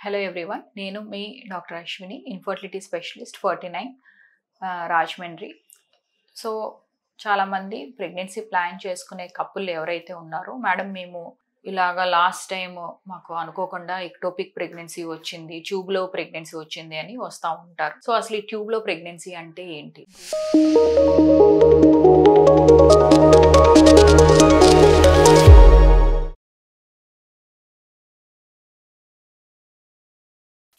Hello everyone, నేను మీ doctor Ashwini, infertility specialist 49 Rajahmundry. So చాలామంది ప్రెగ్నెన్సీ ప్లాన్ చేసుకునే కపుల్ ఎవరైతే ఉన్నారో, మేడం మేము ఇలాగా లాస్ట్ టైం మాకు అనుకోకుండా ఎక్టోపిక్ ప్రెగ్నెన్సీ వచ్చింది, ట్యూబ్లో ప్రెగ్నెన్సీ వచ్చింది అని వస్తూ ఉంటారు. సో అసలు ఈ ట్యూబ్లో ప్రెగ్నెన్సీ అంటే ఏంటి?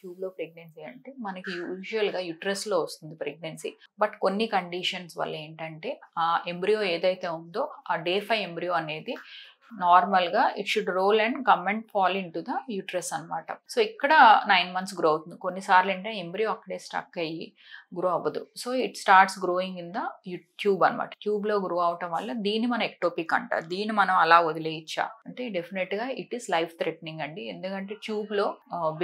ట్యూబ్లో ప్రెగ్నెన్సీ అంటే మనకి యూజువల్గా యుట్రస్లో వస్తుంది ప్రెగ్నెన్సీ. బట్ కొన్ని కండిషన్స్ వల్ల ఏంటంటే ఆ ఎంబ్రియో ఏదైతే ఉందో ఆ డే 5 ఎంబ్రియో అనేది నార్మల్గా it should roll and come and fall in to the uterus అనమాట. సో ఇక్కడ 9 months గ్రో అవుతుంది. కొన్నిసార్లు ఏంటంటే ఎంబ్రియో అక్కడే స్టక్ అయ్యి గ్రో అవ్వదు. So it starts growing in the tube అనమాట. ట్యూబ్లో గ్రో అవటం వల్ల దీన్ని మనం ఎక్టోపిక్ అంటారు. దీన్ని మనం అలా వదిలేయచ్చా అంటే డెఫినెట్గా ఇట్ ఈస్ లైఫ్ థ్రెటనింగ్ అండి. ఎందుకంటే ట్యూబ్లో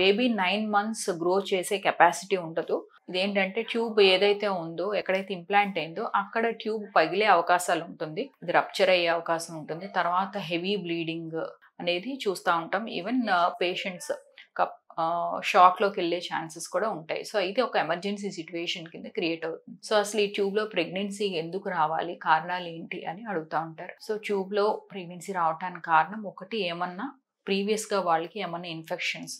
బేబీ 9 months గ్రో చేసే కెపాసిటీ ఉండదు. ఇదేంటంటే ట్యూబ్ ఏదైతే ఉందో, ఎక్కడైతే ఇంప్లాంట్ అయిందో అక్కడ ట్యూబ్ పగిలే అవకాశాలు ఉంటుంది, ఇది రప్చర్ అయ్యే అవకాశం ఉంటుంది. తర్వాత హెవీ బ్లీడింగ్ అనేది చూస్తూ ఉంటాం. ఈవెన్ పేషెంట్స్ షాక్లోకి వెళ్ళే ఛాన్సెస్ కూడా ఉంటాయి. సో ఇది ఒక ఎమర్జెన్సీ సిచ్యువేషన్ కింద క్రియేట్ అవుతుంది. సో అసలు ఈ ట్యూబ్లో ప్రెగ్నెన్సీ ఎందుకు రావాలి, కారణాలు ఏంటి అని అడుగుతూ ఉంటారు. సో ట్యూబ్లో ప్రెగ్నెన్సీ రావడానికి కారణం ఒకటి, ఏమన్నా ప్రీవియస్గా వాళ్ళకి ఏమన్నా ఇన్ఫెక్షన్స్,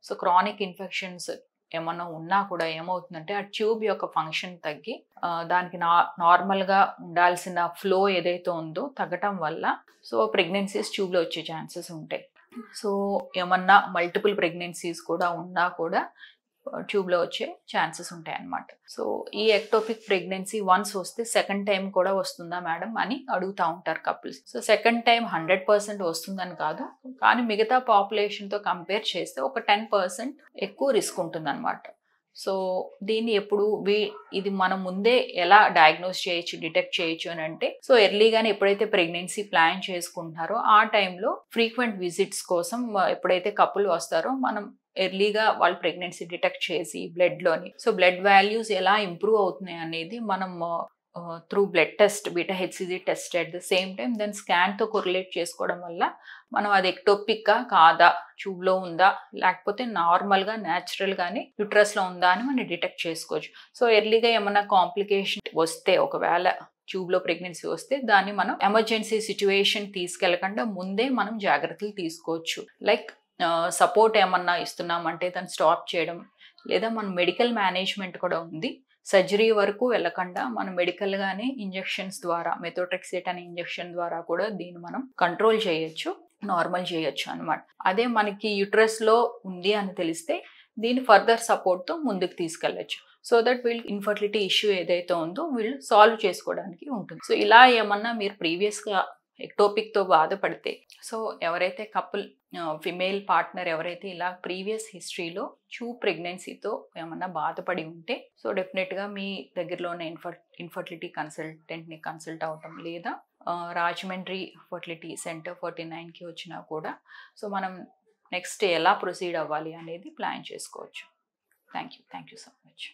సో క్రానిక్ ఇన్ఫెక్షన్స్ ఏమన్నా ఉన్నా కూడా ఏమవుతుందంటే ఆ ట్యూబ్ యొక్క ఫంక్షన్ తగ్గి దానికి నార్మల్గా ఉండాల్సిన ఫ్లో ఏదైతే ఉందో తగ్గటం వల్ల సో ప్రెగ్నెన్సీస్ ట్యూబ్లో వచ్చే ఛాన్సెస్ ఉంటాయి. సో ఏమన్నా మల్టిపుల్ ప్రెగ్నెన్సీస్ కూడా ఉన్నా కూడా ట్యూబ్లో వచ్చే ఛాన్సెస్ ఉంటాయి అన్నమాట. సో ఈ ఎక్టోపిక్ ప్రెగ్నెన్సీ వన్స్ వస్తే సెకండ్ టైం కూడా వస్తుందా మేడం అని అడుగుతూ ఉంటారు కపుల్స్. సో సెకండ్ టైం 100% వస్తుందని కాదు, కానీ మిగతా పాపులేషన్తో కంపేర్ చేస్తే ఒక 10% ఎక్కువ రిస్క్ ఉంటుంది అనమాట. సో దీన్ని ఎప్పుడు ఇది మనం ముందే ఎలా డయాగ్నోస్ చేయొచ్చు, డిటెక్ట్ చేయొచ్చు అని అంటే, సో ఎర్లీగానే ఎప్పుడైతే ప్రెగ్నెన్సీ ప్లాన్ చేసుకుంటారో ఆ టైంలో ఫ్రీక్వెంట్ విజిట్స్ కోసం ఎప్పుడైతే కపుల్ వస్తారో మనం ఎర్లీగా వాళ్ళ ప్రెగ్నెన్సీ డిటెక్ట్ చేసి బ్లడ్లోని సో బ్లడ్ వాల్యూస్ ఎలా ఇంప్రూవ్ అవుతున్నాయి అనేది మనం through blood test, beta HCG test at the same time దాని స్కాన్తో కొరిలేట్ చేసుకోవడం వల్ల మనం అది ఎక్టోపిక్గా కాదా, ట్యూబ్లో ఉందా, లేకపోతే నార్మల్గా న్యాచురల్గానే యూట్రస్లో ఉందా అని మనం డిటెక్ట్ చేసుకోవచ్చు. సో ఎర్లీగా ఏమన్నా కాంప్లికేషన్ వస్తే, ఒకవేళ ట్యూబ్లో ప్రెగ్నెన్సీ వస్తే దాన్ని మనం ఎమర్జెన్సీ సిచ్యువేషన్ తీసుకెళ్లకుండా ముందే మనం జాగ్రత్తలు తీసుకోవచ్చు. లైక్ సపోర్ట్ ఏమన్నా ఇస్తున్నామంటే దాన్ని స్టాప్ చేయడం, లేదా మన మెడికల్ మేనేజ్మెంట్ కూడా ఉంది. సర్జరీ వరకు వెళ్ళకుండా మనం మెడికల్గానే ఇంజెక్షన్స్ ద్వారా, మెథోట్రెక్సేట్ అనే ఇంజెక్షన్ ద్వారా కూడా దీన్ని మనం కంట్రోల్ చేయొచ్చు, నార్మల్ చేయొచ్చు అనమాట. అదే మనకి యూట్రస్లో ఉంది అని తెలిస్తే దీన్ని ఫర్దర్ సపోర్ట్తో ముందుకు తీసుకెళ్ళచ్చు. సో దట్ వీళ్ళు ఇన్ఫర్టిలిటీ ఇష్యూ ఏదైతే ఉందో వీళ్ళు సాల్వ్ చేసుకోవడానికి ఉంటుంది. సో ఇలా ఏమన్నా మీరు ప్రీవియస్గా ఎక్టోపిక్తో బాధపడితే, సో ఎవరైతే కపుల్ ఫిమేల్ పార్ట్నర్ ఎవరైతే ఇలా ప్రీవియస్ హిస్టరీలో ట్యూబ్ ప్రెగ్నెన్సీతో ఏమన్నా బాధపడి ఉంటే, సో డెఫినెట్గా మీ దగ్గరలోనే ఇన్ఫర్టిలిటీ కన్సల్టెంట్ని కన్సల్ట్ అవటం, లేదా రాజమండ్రి ఫర్టిలిటీ సెంటర్ 49కి వచ్చినా కూడా సో మనం నెక్స్ట్ ఎలా ప్రొసీడ్ అవ్వాలి అనేది ప్లాన్ చేసుకోవచ్చు. Thank you so much.